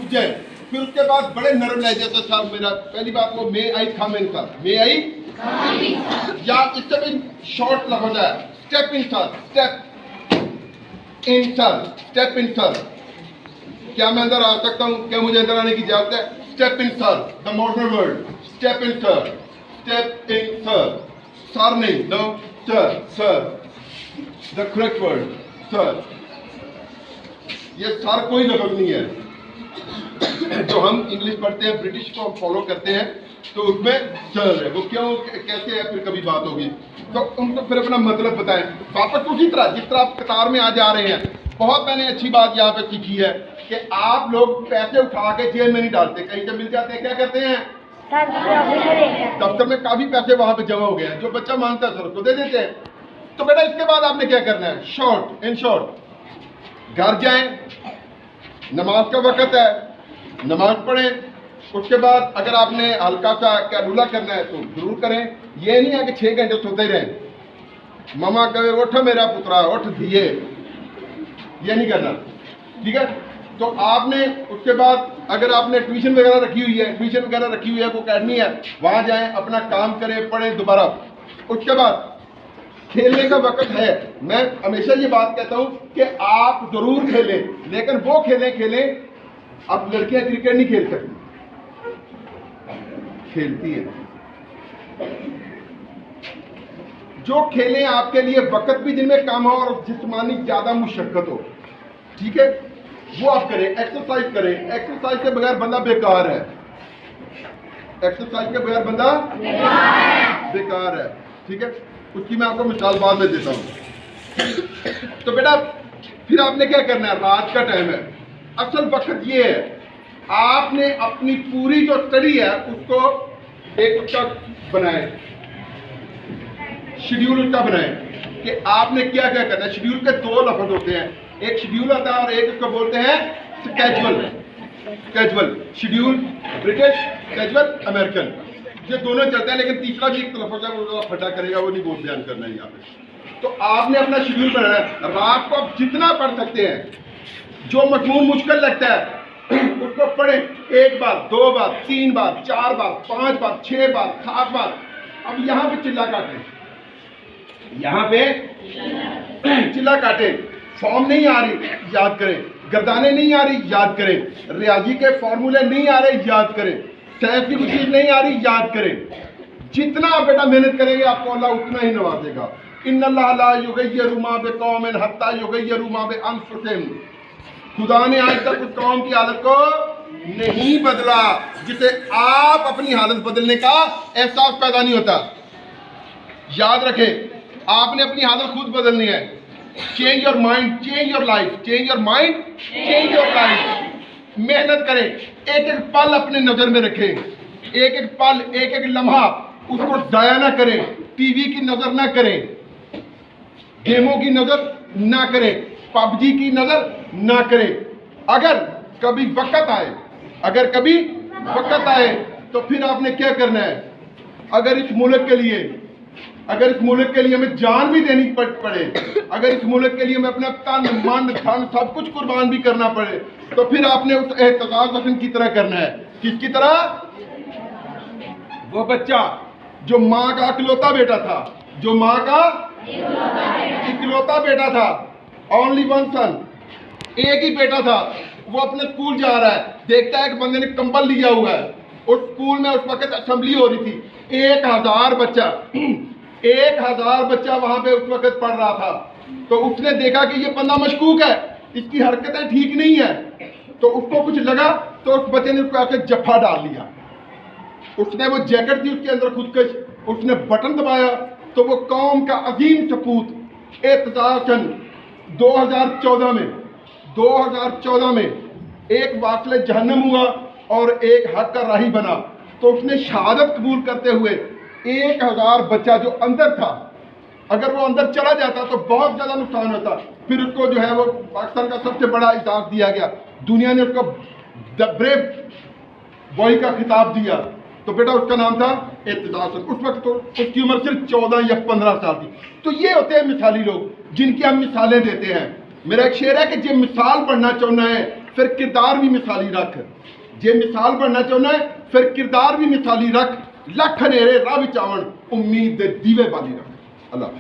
रुक जाए। फिर उसके बाद बड़े नरम लहजे से सर मेरा पहली बात वो मे आई कम इन सर, मे आई या इससे भी शॉर्ट लफ्ज है step in sir, step in sir, step in sir. क्या मैं अंदर आ सकता हूँ? क्या मुझे अंदर आने की इजाजत है? Step in sir, the modern word, step in sir, step in sir, sir नहीं, no sir, sir the correct word sir. ये सर कोई लफ्ज नहीं है। जो हम इंग्लिश पढ़ते हैं, ब्रिटिश को फॉलो करते हैं, तो उसमें सर है, वो क्यों कैसे है फिर कभी बात होगी। तो उनको फिर अपना मतलब बताएं। वापस उसी तरह जिस तरह आप कतार में आ जा रहे हैं। बहुत मैंने अच्छी बात यहाँ पे सीखी है कि आप लोग पैसे उठा के जेब में नहीं डालते, कहीं से मिल जाते हैं क्या करते हैं? दफ्तर में काफी पैसे वहां पे जमा हो गए हैं, जो बच्चा मांगता है सर उसको दे देते हैं। तो बेटा इसके बाद आपने क्या करना है? शॉर्ट इन शॉर्ट घर जाएं, नमाज का वक्त है, नमाज पढ़ें। उसके बाद अगर आपने हल्का सा कैलूला करना है तो जरूर करें। ये नहीं है कि 6 घंटे सोते ही रहें। मामा कहे उठ मेरा पुत्रा उठ दिए, ये नहीं करना, ठीक है। तो आपने उसके बाद अगर आपने ट्यूशन वगैरह रखी हुई है, वो अकेडमी है, वहां जाएं, अपना काम करें, पढ़ें दोबारा। उसके बाद खेलने का वक्त है। मैं हमेशा ये बात कहता हूं कि आप जरूर खेलें, लेकिन वो खेलें। अब लड़कियां क्रिकेट नहीं खेल सकती, खेलती है। जो खेलें आपके लिए वक्त भी जिनमें कम हो और जिस्मानी ज्यादा मुशक्कत हो, ठीक है, वो आप करें। एक्सरसाइज करें। एक्सरसाइज के बगैर बंदा बेकार है। एक्सरसाइज के बगैर बंदा बेकार है, ठीक है। उसकी मैं आपको मिसाल बाद में देता हूं। तो बेटा फिर आपने क्या करना है? रात का टाइम है, असल वक्त ये है, आपने अपनी पूरी जो स्टडी है उसको एक उसका बनाए, शेड्यूल उसका बनाए कि आपने क्या क्या करना है। शेड्यूल के 2 लफ्ज होते हैं, एक शेड्यूल होता है और एक उसको बोलते हैं schedule. Schedule schedule British, schedule American, ये दोनों चलते हैं। लेकिन तीसरा भी एक लफ्ज है वो फटा करेगा, वो नहीं बोल बयान करना है यहाँ पे। तो आपने अपना शेड्यूल बनाना है। रात को आप जितना पढ़ सकते हैं, जो मजमून मुश्किल लगता है उसको पढ़ें, 1 बार 2 बार 3 बार 4 बार 5 बार 6 बार 7 बार। अब यहाँ पे चिल्ला काटें, यहाँ पे चिल्ला काटें। फॉर्म नहीं आ रही याद करें, गर्दाने नहीं आ रही याद करें, रियाजी के फॉर्मूले नहीं आ रहे याद करें, साइंस की कोई चीज नहीं आ रही याद करें। जितना आप बेटा मेहनत करेंगे आपको अल्लाह उतना ही नवाजेगा। इन्नल्लाह ला युगय्यिरु मा बिकौमिन हत्ता युगय्यिरु मा बिअनफुसिहिम। खुदा ने आज तक उस कौम की हालत को नहीं बदला जिसे आप अपनी हालत बदलने का एहसास पैदा नहीं होता। याद रखें, आपने अपनी हालत खुद बदलनी है। Change your mind, change your life, change your mind, change your life. मेहनत करें, एक एक पल अपने नजर में रखें, एक एक पल, एक एक लम्हा उसको जाया ना करें। टीवी की नजर ना करें, गेमों की नजर ना करें, पबजी की नजर ना करें। अगर कभी वक्त आए, तो फिर आपने क्या करना है? अगर इस मुल्क के लिए हमें जान भी देनी पड़े, अगर इस मुल्क के लिए हमें अपना तन मन धन सब कुछ कुर्बान भी करना पड़े, तो फिर आपने उस एहतसास हसन की तरह करना है। किसकी तरह? वो बच्चा जो माँ का इकलौता बेटा था, इकलौता बेटा था, ओनली वन सन, एक ही बेटा था। वो अपने स्कूल जा रहा है, देखता है कि बंदे ने कंबल लिया हुआ है। उस स्कूल में उस वक्त असेंबली हो रही थी, 1000 बच्चा वहां पे उस वक्त पढ़ रहा था। तो उसने देखा कि ये बंदा मशकूक है, इसकी हरकतें ठीक नहीं है। तो उसको कुछ लगा, तो उस बच्चे ने उसको आके जफ्फा डाल लिया। उसने वो जैकेट थी उसके अंदर खुदकश, उसने बटन दबाया, तो वो कौम का अजीम सपूत एहतसासन 2014 में एक वाकिल जहन्नम हुआ और एक हक का राही बना। तो उसने शहादत कबूल करते हुए 1000 बच्चा जो अंदर था, अगर वो अंदर चला जाता तो बहुत ज्यादा नुकसान होता। फिर उसको जो है वो पाकिस्तान का सबसे बड़ा इजाज़ दिया गया, दुनिया ने उसको द ब्रेव बॉय का खिताब दिया। तो बेटा उसका नाम था एहतसास। उस वक्त तो उसकी उम्र सिर्फ 14 या 15 साल थी। तो ये होते हैं मिसाली लोग जिनकी हम मिसालें देते हैं। मेरा एक शेर है कि जो मिसाल बनना चाहना है फिर किरदार भी मिसाली रख। जे मिसाल बनना चाहना है फिर किरदार भी मिसाली रख। लख हनेरे राह विच आवन, उम्मीद दे दीवे बाली रख। अल्लाह।